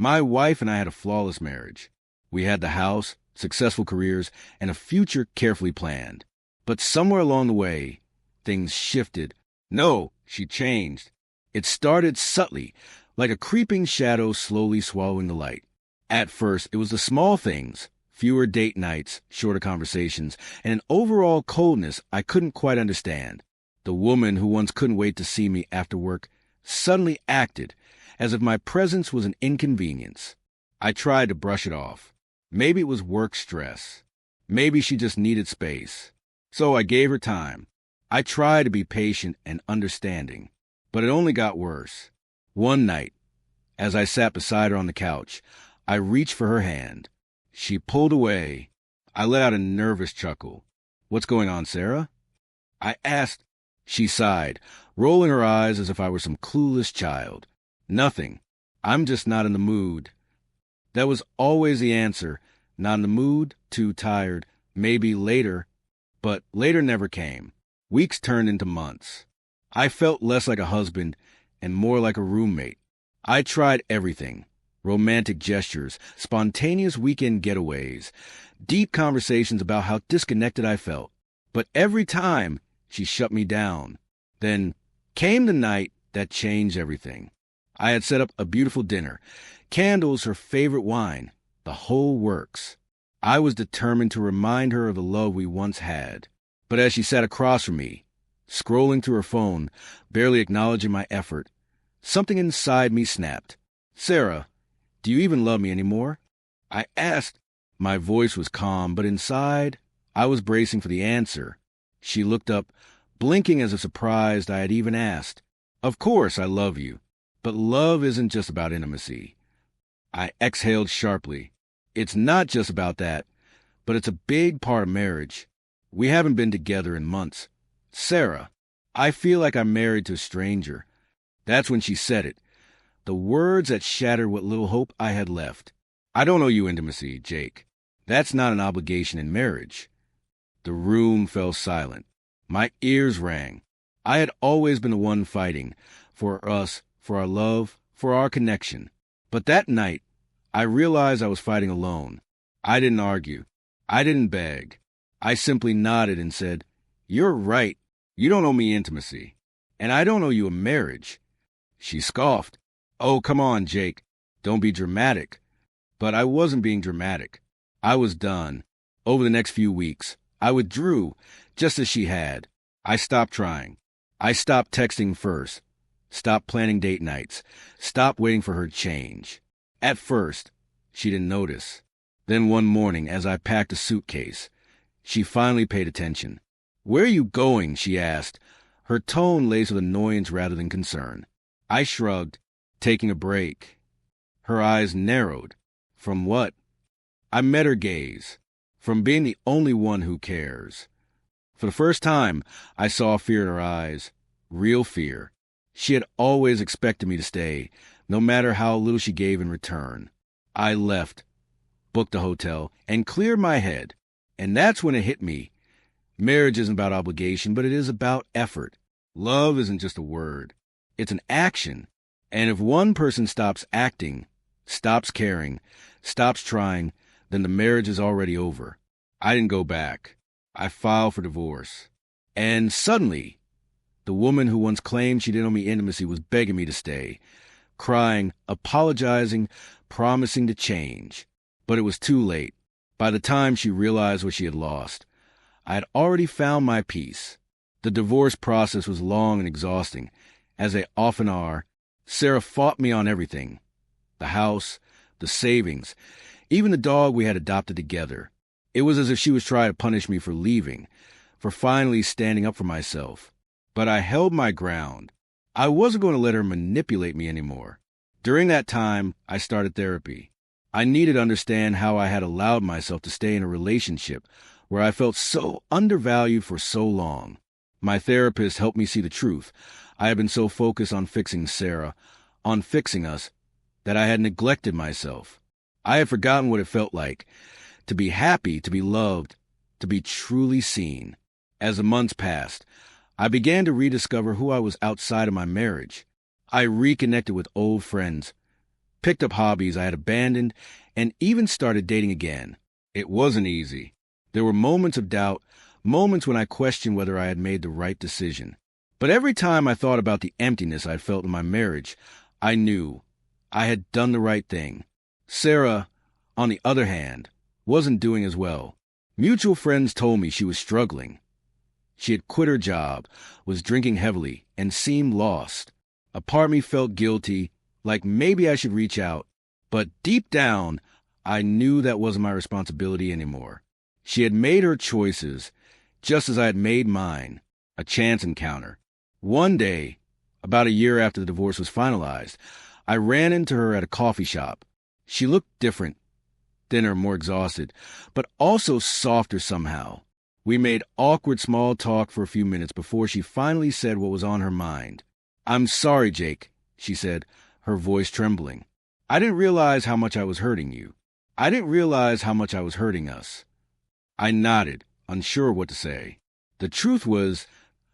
My wife and I had a flawless marriage. We had the house, successful careers, and a future carefully planned. But somewhere along the way, things shifted. No, she changed. It started subtly, like a creeping shadow slowly swallowing the light. At first, it was the small things, fewer date nights, shorter conversations, and an overall coldness I couldn't quite understand. The woman who once couldn't wait to see me after work suddenly acted as if my presence was an inconvenience. I tried to brush it off. Maybe it was work stress. Maybe she just needed space. So I gave her time. I tried to be patient and understanding, but it only got worse. One night, as I sat beside her on the couch, I reached for her hand. She pulled away. I let out a nervous chuckle. "What's going on, Sarah?" I asked. She sighed, rolling her eyes as if I were some clueless child. "Nothing. I'm just not in the mood." That was always the answer. Not in the mood, too tired, maybe later. But later never came. Weeks turned into months. I felt less like a husband and more like a roommate. I tried everything. Romantic gestures, spontaneous weekend getaways, deep conversations about how disconnected I felt. But every time, she shut me down. Then came the night that changed everything. I had set up a beautiful dinner, candles, her favorite wine, the whole works. I was determined to remind her of the love we once had. But as she sat across from me, scrolling through her phone, barely acknowledging my effort, something inside me snapped. "Sarah, do you even love me anymore?" I asked. My voice was calm, but inside, I was bracing for the answer. She looked up, blinking as if surprised I had even asked. "Of course I love you, but love isn't just about intimacy." I exhaled sharply. "It's not just about that, but it's a big part of marriage. We haven't been together in months. Sarah, I feel like I'm married to a stranger." That's when she said it. The words that shattered what little hope I had left. "I don't owe you intimacy, Jake. That's not an obligation in marriage." The room fell silent. My ears rang. I had always been the one fighting. For us, for our love, for our connection. But that night, I realized I was fighting alone. I didn't argue. I didn't beg. I simply nodded and said, "You're right. You don't owe me intimacy. And I don't owe you a marriage." She scoffed. "Oh, come on, Jake. Don't be dramatic." But I wasn't being dramatic. I was done. Over the next few weeks, I withdrew, just as she had. I stopped trying. I stopped texting first. Stopped planning date nights. Stopped waiting for her to change. At first, she didn't notice. Then one morning, as I packed a suitcase, she finally paid attention. "Where are you going?" she asked, her tone laced with annoyance rather than concern. I shrugged, taking a break. Her eyes narrowed. From what? I met her gaze. From being the only one who cares. For the first time, I saw fear in her eyes. Real fear. She had always expected me to stay, no matter how little she gave in return. I left, booked a hotel, and cleared my head. And that's when it hit me. Marriage isn't about obligation, but it is about effort. Love isn't just a word. It's an action. And if one person stops acting, stops caring, stops trying, then the marriage is already over. I didn't go back. I filed for divorce. And suddenly, the woman who once claimed she didn't owe me intimacy was begging me to stay, crying, apologizing, promising to change. But it was too late. By the time she realized what she had lost, I had already found my peace. The divorce process was long and exhausting, as they often are. Sarah fought me on everything. The house, the savings, even the dog we had adopted together. It was as if she was trying to punish me for leaving, for finally standing up for myself. But I held my ground. I wasn't going to let her manipulate me anymore. During that time, I started therapy. I needed to understand how I had allowed myself to stay in a relationship where I felt so undervalued for so long. My therapist helped me see the truth. I had been so focused on fixing Sarah, on fixing us, that I had neglected myself. I had forgotten what it felt like to be happy, to be loved, to be truly seen. As the months passed, I began to rediscover who I was outside of my marriage. I reconnected with old friends, picked up hobbies I had abandoned, and even started dating again. It wasn't easy. There were moments of doubt, moments when I questioned whether I had made the right decision. But every time I thought about the emptiness I felt in my marriage, I knew I had done the right thing. Sarah, on the other hand, wasn't doing as well. Mutual friends told me she was struggling. She had quit her job, was drinking heavily, and seemed lost. A part of me felt guilty, like maybe I should reach out. But deep down, I knew that wasn't my responsibility anymore. She had made her choices, just as I had made mine, a chance encounter. One day, about a year after the divorce was finalized, I ran into her at a coffee shop. She looked different, thinner, more exhausted, but also softer somehow. We made awkward small talk for a few minutes before she finally said what was on her mind. "I'm sorry, Jake," she said, her voice trembling. "I didn't realize how much I was hurting you. I didn't realize how much I was hurting us." I nodded, unsure what to say. The truth was,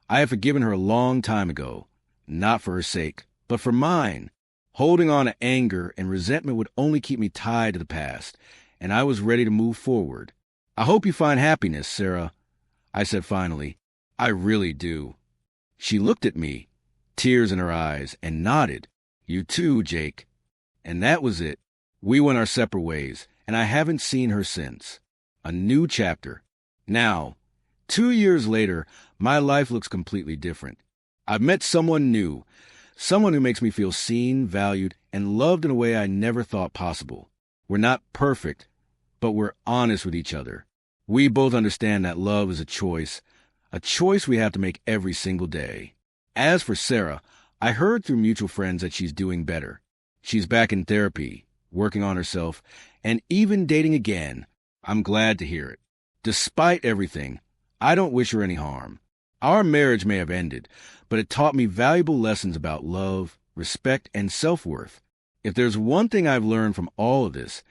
I had forgiven her a long time ago, not for her sake, but for mine. Holding on to anger and resentment would only keep me tied to the past, and I was ready to move forward. "I hope you find happiness, Sarah," I said finally. "I really do." She looked at me, tears in her eyes, and nodded. "You too, Jake." And that was it. We went our separate ways, and I haven't seen her since. A new chapter. Now, 2 years later, my life looks completely different. I've met someone new, someone who makes me feel seen, valued, and loved in a way I never thought possible. We're not perfect, but we're honest with each other. We both understand that love is a choice we have to make every single day. As for Sarah, I heard through mutual friends that she's doing better. She's back in therapy, working on herself, and even dating again. I'm glad to hear it. Despite everything, I don't wish her any harm. Our marriage may have ended, but it taught me valuable lessons about love, respect, and self-worth. If there's one thing I've learned from all of this,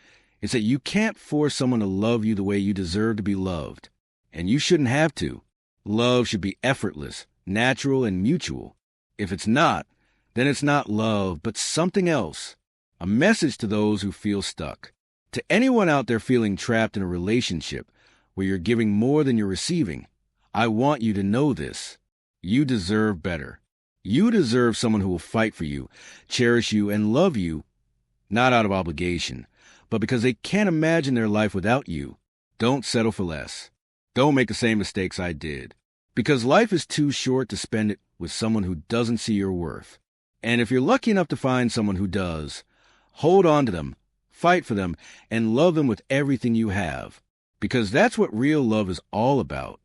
it's that you can't force someone to love you the way you deserve to be loved. And you shouldn't have to. Love should be effortless, natural, and mutual. If it's not, then it's not love, but something else. A message to those who feel stuck. To anyone out there feeling trapped in a relationship where you're giving more than you're receiving, I want you to know this. You deserve better. You deserve someone who will fight for you, cherish you, and love you, not out of obligation, but because they can't imagine their life without you. Don't settle for less. Don't make the same mistakes I did, because life is too short to spend it with someone who doesn't see your worth. And if you're lucky enough to find someone who does, hold on to them, fight for them, and love them with everything you have, because that's what real love is all about.